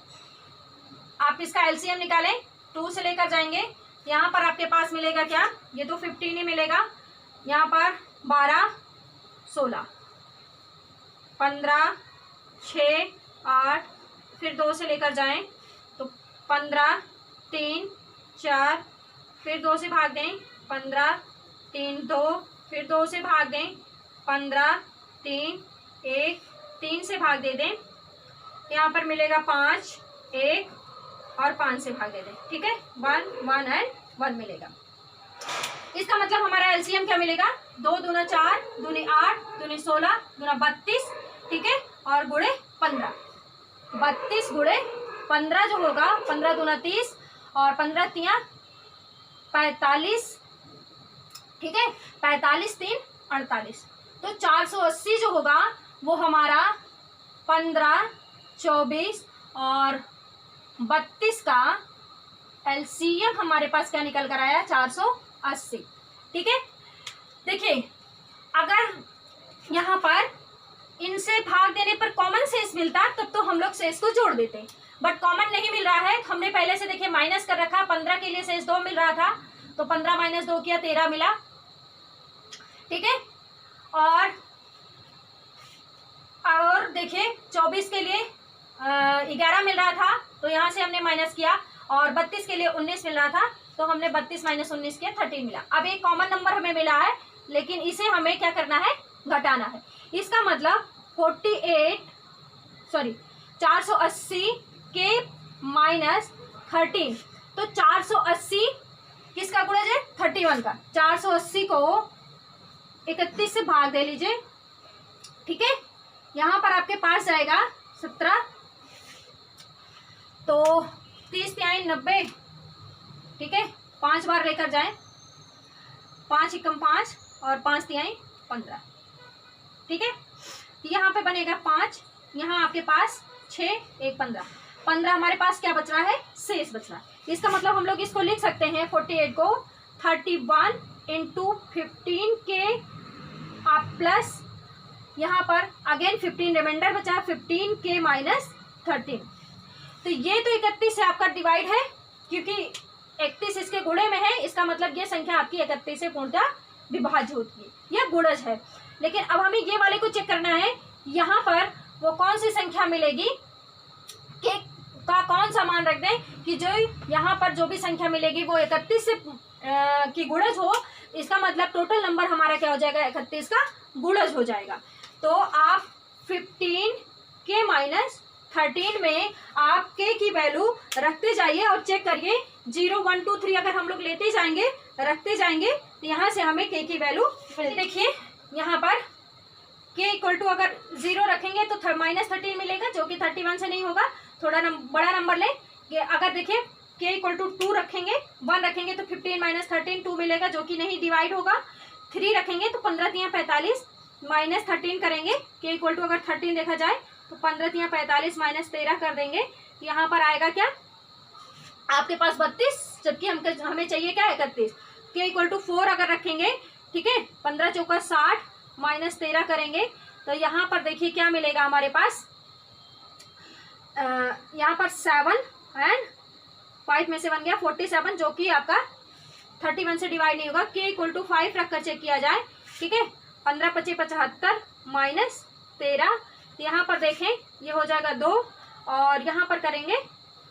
आप इसका एलसीएम निकालें, 2 से लेकर जाएंगे, यहाँ पर आपके पास मिलेगा क्या, ये तो 15 ही मिलेगा, यहाँ पर 12, 16, 15, 6, 8, फिर 2 से लेकर जाएं तो 15, 3, 4, फिर 2 से भाग दें 15, 3, 2, फिर 2 से भाग दें 15, 3, 1, 3 से भाग दे दें, यहाँ पर मिलेगा 5, 1 और 5 से भाग दे दें, ठीक है, 1, 1 एंड 1 मिलेगा। इसका मतलब हमारा एलसीएम क्या मिलेगा, 2 दूना 4, दूनी 8, दूनी 16, दूना 32, ठीक है, और गुणे 15, 32 गुणे 15 जो होगा, 15 दूना 30 और 15 तिया 45, ठीक है, 45 3 48। तो 480 जो होगा वो हमारा 15, 24 और 32 का एलसीएम हमारे पास क्या निकल कर आया, 480, ठीक है। देखिए अगर यहाँ पर इनसे भाग देने पर कॉमन शेष मिलता तब तो हम लोग शेष को जोड़ देते, बट कॉमन नहीं मिल रहा है तो हमने पहले से देखिए माइनस कर रखा। 15 के लिए शेष 2 मिल रहा था तो 15 माइनस 2 किया 13 मिला, ठीक है। और देखिए 24 के लिए 11 मिल रहा था तो यहाँ से हमने माइनस किया, और 32 के लिए 19 मिल रहा था तो हमने 32 माइनस 19 किया 13 मिला। अब एक कॉमन नंबर हमें मिला है, लेकिन इसे हमें क्या करना है, घटाना है। इसका मतलब 480 के माइनस 13, तो 480 किसका गुणज है, 31 का। 480 को 31 से भाग दे लीजिए, ठीक है, यहाँ पर आपके पास जाएगा 17, तो 30 तिहाई 90, ठीक है, 5 बार लेकर जाएं, 5 एकम 5 और 5 तिहाई 15, ठीक है। यहाँ पे बनेगा 5, यहाँ आपके पास 6, 1 15, 15 हमारे पास क्या बच रहा है, शेष बच रहा है। इसका मतलब हम लोग इसको लिख सकते हैं 48 को 31 इंटू 15 के आप प्लस यहाँ पर अगेन 15 रिमाइंडर बचा 15 के माइनस 13। तो ये तो 31 से आपका डिवाइड है, क्योंकि 31 इसके गुणे में है, इसका मतलब ये संख्या आपकी 31 से पूर्णतः विभाज्य होती है या गुणज है। लेकिन अब हमें ये वाले को चेक करना है, यहाँ पर वो कौन सी संख्या मिलेगी, के का कौन सा मान रख दें कि जो यहाँ पर जो भी संख्या मिलेगी वो 31 से की गुणज हो। इसका मतलब टोटल नंबर हमारा क्या हो जाएगा, 31 का गुणज हो जाएगा। तो आप 15 के माइनस 13 में आप के की वैल्यू रखते जाइए और चेक करिए 0 1 2 3 अगर हम लोग लेते जाएंगे रखते जाएंगे तो यहाँ से हमें के की वैल्यू देखिए यहाँ पर के इक्वल टू अगर 0 रखेंगे तो -13 मिलेगा जो कि 31 से नहीं होगा। थोड़ा बड़ा नंबर लें कि अगर देखिए के इक्वल टू 2 रखेंगे 1 रखेंगे तो 15 - 13 2 मिलेगा जो कि नहीं डिवाइड होगा। 3 रखेंगे तो 15 × 45 -13 करेंगे के इक्वल टू अगर 13 देखा जाए तो 15 × 45 -13 कर देंगे। यहाँ पर आएगा क्या आपके पास 32 जबकि हमें चाहिए क्या 31। के इक्वल टू 4 अगर रखेंगे ठीक है 15 × 60 -13 करेंगे तो यहाँ पर देखिए क्या मिलेगा हमारे पास यहाँ पर 7 एंड 5 में से बन गया 47 जो कि आपका 31 से डिवाइड नहीं होगा। के इक्वल टू 5 रखकर चेक किया जाए ठीक है 15 × 25 = 75 -13 यहाँ पर देखें ये हो जाएगा 2 और यहाँ पर करेंगे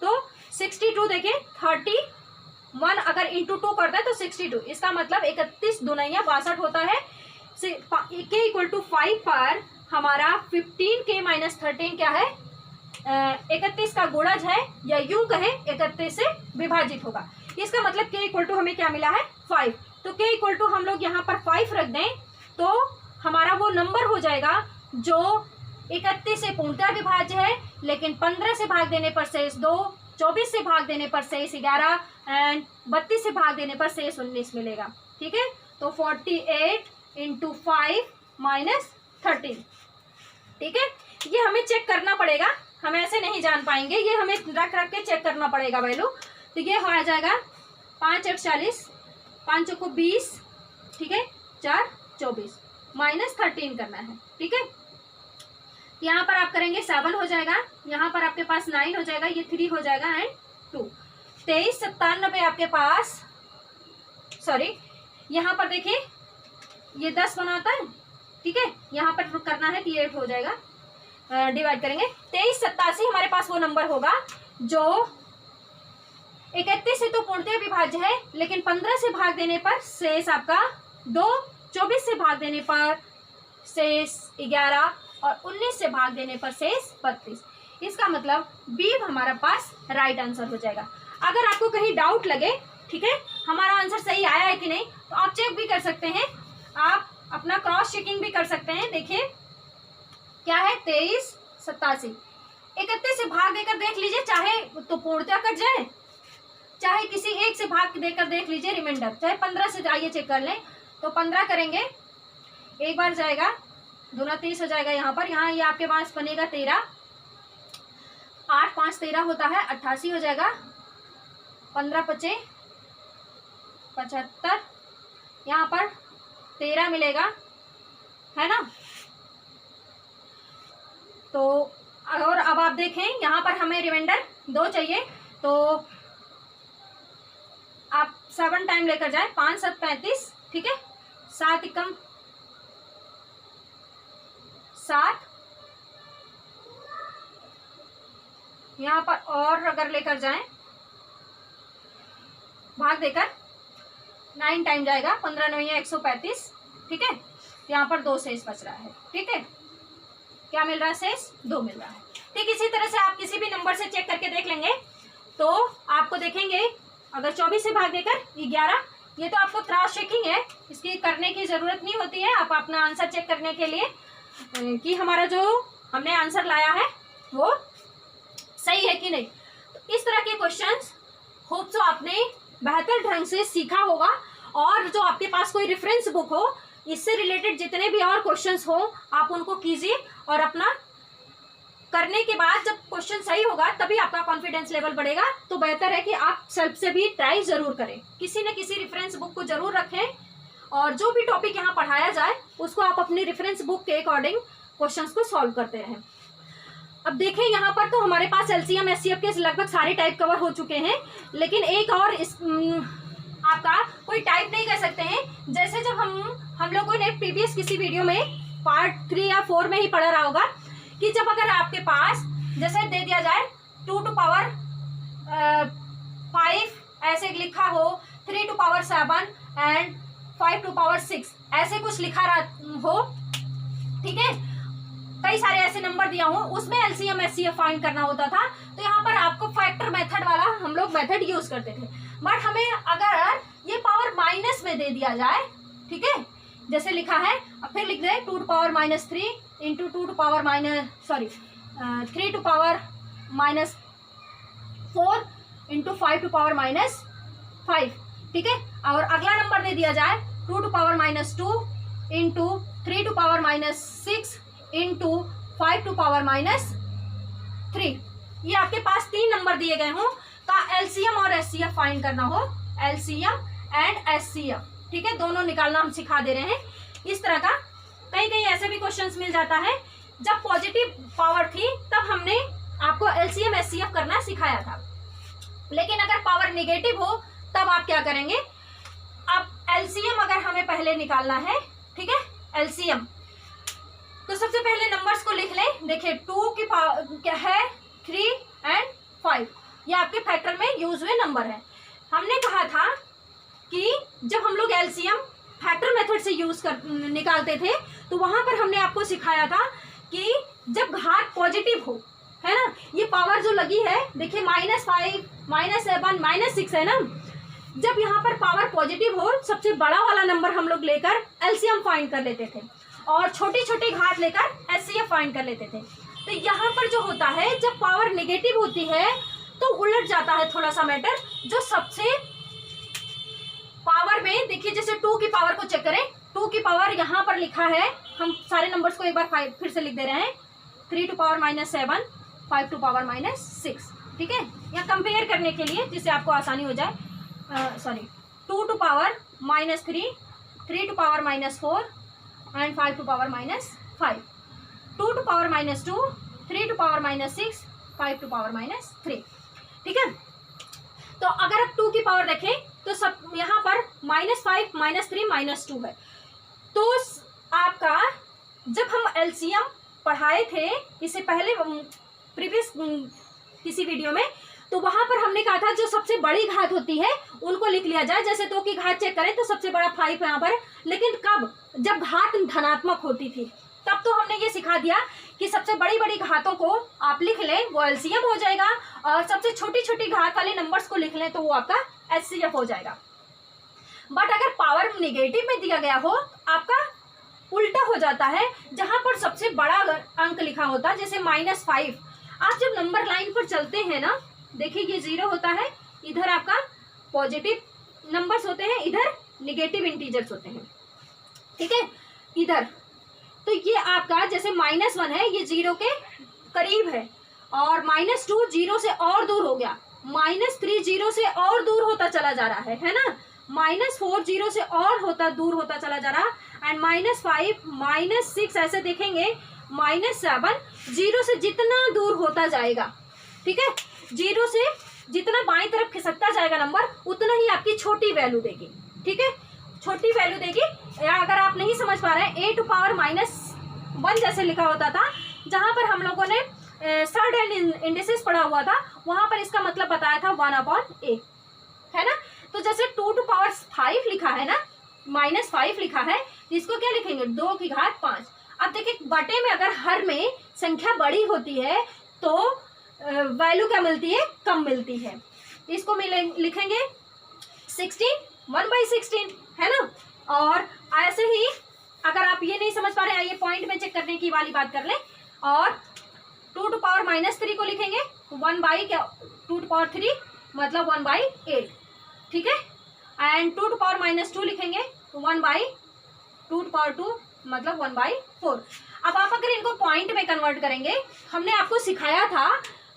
तो 62 देखें 31 अगर इंटू 2 कर दें तो 62 इसका मतलब 31 दूनिया 62 होता है। के इक्वल टू 5 पर हमारा 15 के माइनस 13 क्या है 31 का गुणज है या यूं कहें 31 से विभाजित होगा। इसका मतलब के इक्वल टू हमें क्या मिला है 5। तो के इक्वल टू हम लोग यहाँ पर 5 रख दें तो हमारा वो नंबर हो जाएगा जो 31 से पूर्णतः विभाज्य है लेकिन 15 से भाग देने पर शेष 2, 24 से भाग देने पर शेष 11 एंड 32 से भाग देने पर शेष 19 मिलेगा। ठीक है तो 48 × 5 - 13 ठीक है। ये हमें चेक करना पड़ेगा, हम ऐसे नहीं जान पाएंगे, ये हमें रख के चेक करना पड़ेगा वैल्यू। तो ये हो जाएगा 5 × 8 = 40 5 × 4 = 20 ठीक है 4 = 24 -13 करना है ठीक है। यहाँ पर आप करेंगे 7 हो जाएगा, यहाँ पर आपके पास 9 हो जाएगा, ये 3 हो जाएगा एंड 2 23 97 आपके पास सॉरी यहाँ पर देखिए ये 10 बनाता है ठीक है यहाँ पर करना है कि 8 हो जाएगा डिवाइड करेंगे 23 87 हमारे पास वो नंबर होगा जो 31 से तो पूर्णतः विभाज्य है लेकिन 15 से भाग देने पर शेष आपका 2, 24 से भाग देने पर शेष 11 और 19 से भाग देने पर शेष 32। इसका मतलब बी हमारा पास राइट आंसर हो जाएगा। अगर आपको कहीं डाउट लगे ठीक है हमारा आंसर सही आया है कि नहीं तो आप चेक भी कर सकते हैं, आप अपना क्रॉस चेकिंग भी कर सकते हैं। देखिए क्या है 23 87 31 से भाग देकर देख लीजिए, चाहे तो पूर्णतः कट जाए चाहे किसी एक से भाग देकर देख लीजिए रिमाइंडर, चाहे 15 से आइए चेक कर लें तो 15 करेंगे एक बार जाएगा 2 × 30 हो जाएगा। यहाँ पर यहाँ ये आपके पास बनेगा 13 8 × 5 = 13 होता है 88 हो जाएगा 15 × 25 = 75 यहाँ पर 13 मिलेगा है ना। तो और अब आप देखें यहाँ पर हमें रिमाइंडर 2 चाहिए तो आप 7 टाइम लेकर जाएं 5 × 7 = 35 ठीक है 7 × 7 यहाँ पर और अगर लेकर जाएं भाग देकर 9 टाइम जाएगा 15 × 9 = 135 ठीक है यहाँ पर 2 शेष बच रहा है ठीक है। क्या मिल रहा है शेष 2 मिल रहा है। ठीक इसी तरह से आप किसी भी नंबर से चेक करके देख लेंगे तो आपको देखेंगे अगर 24 से भाग देकर 11 ये तो आपको क्रॉस चेकिंग है, इसकी करने की ज़रूरत नहीं होती है। आप अपना आंसर चेक करने के लिए कि हमारा जो हमने आंसर लाया है वो सही है कि नहीं। तो इस तरह के क्वेश्चंस होप सो आपने बेहतर ढंग से सीखा होगा और जो आपके पास कोई रेफरेंस बुक हो इससे रिलेटेड जितने भी और क्वेश्चंस हो आप उनको कीजिए और अपना करने के बाद जब क्वेश्चन सही होगा तभी आपका कॉन्फिडेंस लेवल बढ़ेगा। तो बेहतर है कि आप सेल्फ से भी ट्राई जरूर करें, किसी न किसी रेफरेंस बुक को जरूर रखें और जो भी टॉपिक यहाँ पढ़ाया जाए उसको आप अपनी रेफरेंस बुक के अकॉर्डिंग क्वेश्चंस को सॉल्व करते रहें। अब देखें यहाँ पर तो हमारे पास LCM SCF के लगभग सारे टाइप कवर हो चुके हैं लेकिन एक और आपका कोई टाइप नहीं कर सकते हैं। जैसे जब हम लोगों ने प्रीवियस किसी वीडियो में पार्ट 3 या 4 में ही पढ़ा रहा होगा कि जब अगर आपके पास जैसे दे दिया जाए 2 टू पावर 5 ऐसे लिखा हो, 3 to power 7 and 5 to power 6 ऐसे कुछ लिखा हो, ठीक है, कई सारे ऐसे नंबर दिया हो, उसमें एलसीएम एचसीएफ फाइंड करना होता था। तो यहाँ पर आपको फैक्टर मेथड वाला हम लोग मेथड यूज करते थे। बट हमें अगर ये पावर माइनस में दे दिया जाए, ठीक है, जैसे लिखा है, अब फिर लिख दें 2 to power -3 into 2 to power 3 to power -4 into 5 to power -5, ठीक है। और अगला नंबर दे दिया जाए 2 to power -2 into 3 to power -6 into 5 to power -3। ये आपके पास 3 नंबर दिए गए हों का एलसीएम और एचसीएफ फाइंड करना हो, एलसीएम एंड एचसीएफ, ठीक है, दोनों निकालना हम सिखा दे रहे हैं। इस तरह का कई ऐसे भी क्वेश्चंस मिल जाता है। जब पॉजिटिव पावर थी तब हमने आपको एलसीएम एचसीएफ करना सिखाया था, लेकिन अगर पावर नेगेटिव हो तब आप क्या करेंगे, अब एलसीएम अगर हमें पहले निकालना है, ठीक है, एलसीएम, तो सबसे पहले नंबर्स को लिख लें। देखिए 2 की पावर क्या है, 3 एंड 5, ये आपके फैक्टर में यूज हुए नंबर है। हमने कहा था कि जब हम लोग एलसीएम फैक्टर मेथड से निकालते थे तो वहां पर हमने आपको सिखाया था कि जब घात पॉजिटिव हो, है ना, ये पावर जो लगी है देखिए -5 -7 -6 है ना, जब यहाँ पर पावर पॉजिटिव हो सबसे बड़ा वाला नंबर हम लोग लेकर एलसीएम फाइंड कर लेते थे और छोटी छोटी घात लेकर एचसीएफ फाइंड कर लेते थे। तो यहाँ पर जो होता है जब पावर नेगेटिव होती है तो उलट जाता है थोड़ा सा मैटर। जो सबसे पावर में देखिए, जैसे 2 की पावर को चेक करें, 2 की पावर यहाँ पर लिखा है, हम सारे नंबर्स को एक बार फिर से लिख दे रहे हैं, 3 टू पावर -7 5 टू पावर -6, ठीक है, या कंपेयर करने के लिए जिससे आपको आसानी हो जाए, 2 to power -3 3 to power -4 and 5 to power -5, 2 to power -2 3 to power -6 5 to power -3, ठीक है। तो अगर आप 2 की पावर देखें तो सब यहाँ पर -5 -3 -2 है। तो आपका जब हम एलसीएम पढ़ाए थे इससे पहले प्रीवियस किसी वीडियो में, तो वहां पर हमने कहा था जो सबसे बड़ी घात होती है उनको लिख लिया जाए। जैसे 2 की घात चेक करें तो सबसे बड़ा 5 यहाँ पर, लेकिन कब, जब घात धनात्मक होती थी तब तो हमने ये सिखा दिया कि सबसे बड़ी बड़ी घातों को आप लिख लें, वो एलसीएम हो जाएगा, और सबसे छोटी छोटी घात वाले नंबर्स को लिख लें तो वो आपका एचसीएफ हो जाएगा। बट अगर पावर नेगेटिव में दिया गया हो आपका उल्टा हो जाता है, जहां पर सबसे बड़ा अंक लिखा होता है, जैसे -5, आप जब नंबर लाइन पर चलते हैं ना, देखिए ये 0 होता है, इधर आपका पॉजिटिव नंबर्स होते हैं, इधर नेगेटिव इंटीजर्स होते हैं, ठीक है, इधर तो ये आपका जैसे -1 है, ये 0 के करीब है, और -2 0 से और दूर हो गया, -3 0 से और दूर होता चला जा रहा है ना, -4 0 से और दूर होता चला जा रहा, एंड -5 -6 ऐसे देखेंगे, -7 0 से जितना दूर होता जाएगा, ठीक है, 0 से जितना बाईं तरफ खिसकता जाएगा नंबर उतना ही आपकी छोटी वैल्यू देगी, ठीक है, छोटी वैल्यू देगी। या अगर आप नहीं समझ पा रहे हैं, a टू पावर -1 जैसे लिखा होता था, जहां पर हम लोगों ने थर्ड हैंड इंडिसेस पढ़ा हुआ था, वहां पर इसका मतलब बताया था 1/a, है ना। तो जैसे 2 टू पावर 5 लिखा है ना, -5 लिखा है, इसको क्या लिखेंगे, 2 की घात 5। अब देखिए बटे में अगर हर में संख्या बड़ी होती है तो वैल्यू क्या मिलती है, कम मिलती है, इसको लिखेंगे 16 1/16, है ना। और ऐसे ही अगर आप ये नहीं समझ पा रहे हैं, ये पॉइंट में चेक करने की वाली बात कर लें, और 2 टू पावर -3 को लिखेंगे 2 टू पावर 3 मतलब 1/8, ठीक है, एंड 2 टू पावर -2 लिखेंगे 1/2 टू पावर 2 मतलब 1/4। अब आप अगर इनको पॉइंट में कन्वर्ट करेंगे, हमने आपको सिखाया था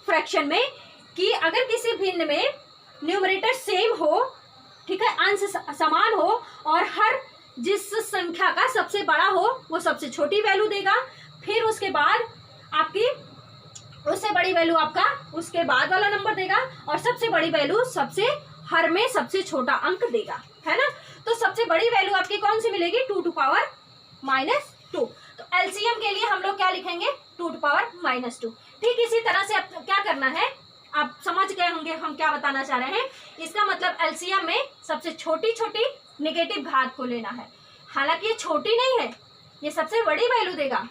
फ्रैक्शन में कि अगर किसी भिन्न में न्यूमरेटर सेम हो, ठीक है, अंश समान हो, और हर जिस संख्या का सबसे बड़ा हो वो सबसे छोटी वैल्यू देगा, फिर उसके बाद आपकी उससे बड़ी वैल्यू आपका उसके बाद वाला नंबर देगा, और सबसे बड़ी वैल्यू सबसे हर में सबसे छोटा अंक देगा, है ना। तो सबसे बड़ी वैल्यू आपकी कौन सी मिलेगी, 2 टू पावर -2। तो एलसीएम के लिए हम लोग क्या लिखेंगे, 2 टू पावर -2। ठीक इसी तरह से अब क्या करना है, आप समझ गए होंगे हम क्या बताना चाह रहे हैं। इसका मतलब एलसीएम में सबसे छोटी छोटी नेगेटिव घात को लेना है। हालांकि ये छोटी नहीं है, ये सबसे बड़ी वैल्यू देगा,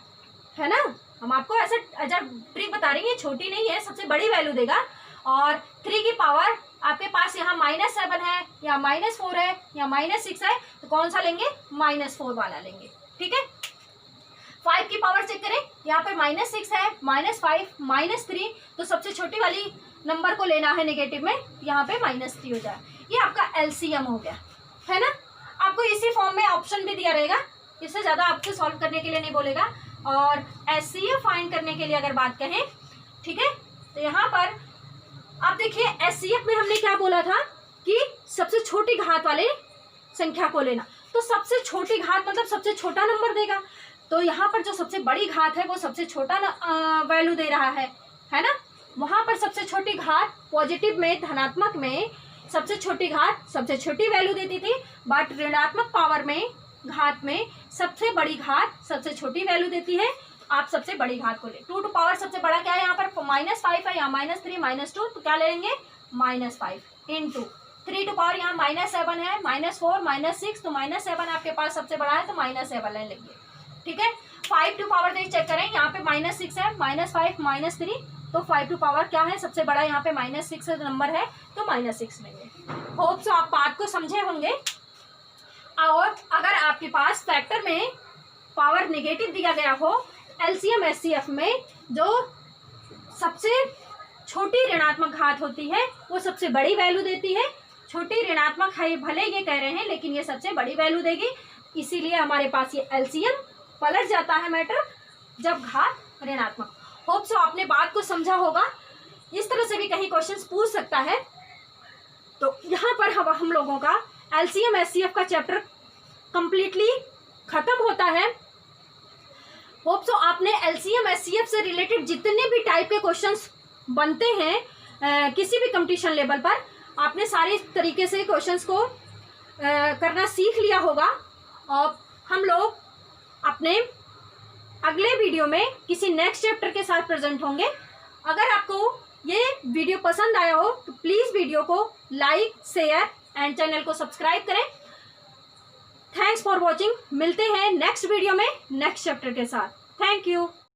है ना। हम आपको ऐसा ट्रिक बता रही है, छोटी नहीं है, सबसे बड़ी वैल्यू देगा। और 3 की पावर आपके पास यहाँ -7 है या -4 है या -6 है, तो कौन सा लेंगे, -4 वाला लेंगे। ठीक है। 5 की पावर चेक करें, यहाँ पे -6 है, -5, -3, तो सबसे छोटी वाली नंबर को लेना है नेगेटिव में, यहाँ पे -3 हो जाए। ये आपका एलसीएम हो गया, है ना। आपको इसी फॉर्म में ऑप्शन भी दिया रहेगा, इससे ज़्यादा आपको सॉल्व करने के लिए नहीं बोलेगा। और एचसीएफ फाइंड करने के लिए अगर बात कहें, ठीक है, तो यहाँ पर आप देखिए एचसीएफ में हमने क्या बोला था कि सबसे छोटी घात वाले संख्या को लेना। तो सबसे छोटी घात मतलब सबसे छोटा नंबर देगा। तो यहाँ पर जो सबसे बड़ी घात है वो सबसे छोटा वैल्यू दे रहा है ना। वहाँ पर सबसे छोटी घात पॉजिटिव में, धनात्मक में सबसे छोटी घात सबसे छोटी वैल्यू देती थी, बट ऋणात्मक पावर में, घात में सबसे बड़ी घात सबसे छोटी वैल्यू देती है। आप सबसे बड़ी घात को ले। 2 टू पावर सबसे बड़ा क्या है, यहाँ पर -5 है या -3, -2, तो क्या लेंगे, -5 इंटू 3 टू पावर यहाँ -7 है, -4, -6, तो -7 आपके पास सबसे बड़ा है, तो -7 ले लेंगे। ठीक है। 5 टू पावर देख चेक करें, यहाँ पे -6 है, -5, -3, तो 5 टू पावर क्या है, सबसे बड़ा यहाँ पे -6 नंबर है, तो -6 लेंगे। होप सो आप बात को समझे होंगे। और अगर आपके पास फैक्टर में पावर नेगेटिव दिया गया हो, एलसीएम एचसीएफ में जो सबसे छोटी ऋणात्मक घात होती है वो सबसे बड़ी वैल्यू देती है। छोटी ऋणात्मक है, भले ये कह रहे हैं, लेकिन ये सबसे बड़ी वैल्यू देगी। इसीलिए हमारे पास ये एलसीएम पलट जाता है मैटर जब घात ऋणात्मक। होप सो आपने बात को समझा होगा। इस तरह से भी कहीं क्वेश्चंस पूछ सकता है। तो यहाँ पर हम लोगों का एलसीएम एचसीएफ का चैप्टर कंप्लीटली खत्म होता है। होप सो आपने एलसीएम एचसीएफ से रिलेटेड जितने भी टाइप के क्वेश्चंस बनते हैं किसी भी कंपटीशन लेवल पर, आपने सारे तरीके से क्वेश्चंस को करना सीख लिया होगा। और हम लोग अपने अगले वीडियो में किसी नेक्स्ट चैप्टर के साथ प्रेजेंट होंगे। अगर आपको ये वीडियो पसंद आया हो तो प्लीज़ वीडियो को लाइक, शेयर एंड चैनल को सब्सक्राइब करें। Thanks for watching. मिलते हैं नेक्स्ट वीडियो में नेक्स्ट चैप्टर के साथ। Thank you.